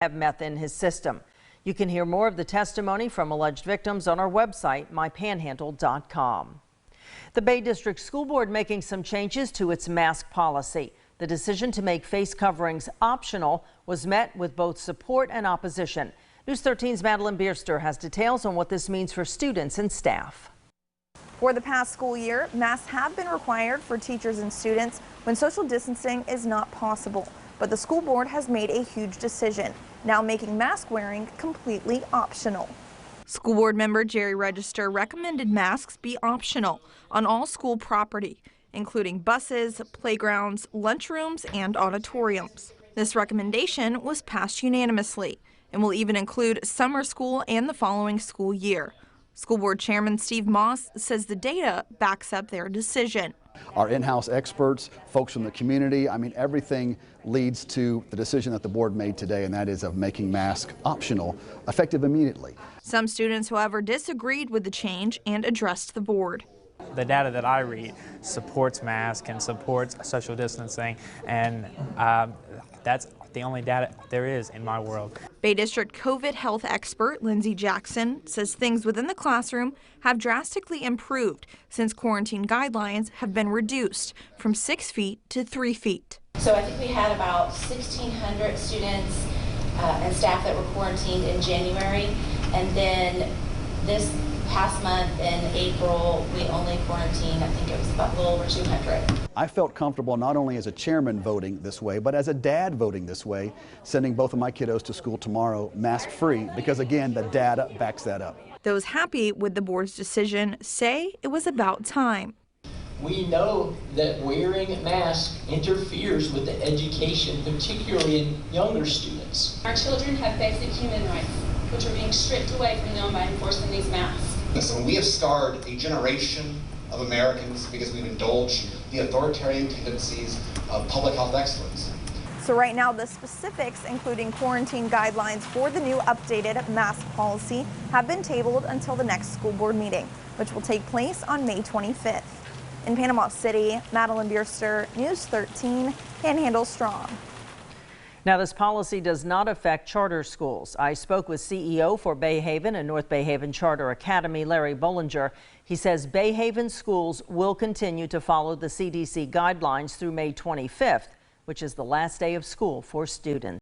have meth in his system. You can hear more of the testimony from alleged victims on our website, mypanhandle.com. The Bay District School Board making some changes to its mask policy. The decision to make face coverings optional was met with both support and opposition. News 13's Madeline Bierster has details on what this means for students and staff. For the past school year, masks have been required for teachers and students when social distancing is not possible. But the school board has made a huge decision, now making mask wearing completely optional. School board member Jerry Register recommended masks be optional on all school property, including buses, playgrounds, lunchrooms, and auditoriums. This recommendation was passed unanimously and will even include summer school and the following school year. School board chairman Steve Moss says the data backs up their decision. Our in-house experts, folks from the community, everything leads to the decision that the board made today, and that is of making masks optional, effective immediately. Some students, however, disagreed with the change and addressed the board. The data that I read supports masks and supports social distancing, and that's the only data there is in my world. Bay District COVID health expert Lindsay Jackson says things within the classroom have drastically improved since quarantine guidelines have been reduced from 6 feet to 3 feet. So I think we had about 1,600 students and staff that were quarantined in January, and then this past month in April we only quarantined, I think it was about a little over 200. I felt comfortable not only as a chairman voting this way, but as a dad voting this way, sending both of my kiddos to school tomorrow mask free, because again, the data backs that up. Those happy with the board's decision say it was about time. We know that wearing masks interferes with the education, particularly in younger students. Our children have basic human rights, which are being stripped away from them by enforcing these masks. Listen, we have scarred a generation of Americans because we've indulged the authoritarian tendencies of public health excellence. So right now, the specifics, including quarantine guidelines for the new updated mask policy, have been tabled until the next school board meeting, which will take place on May 25th. In Panama City, Madeline Bierster, News 13, Panhandle Strong. Now, this policy does not affect charter schools. I spoke with CEO for Bay Haven and North Bay Haven Charter Academy, Larry Bollinger. He says Bay Haven schools will continue to follow the CDC guidelines through May 25th, which is the last day of school for students.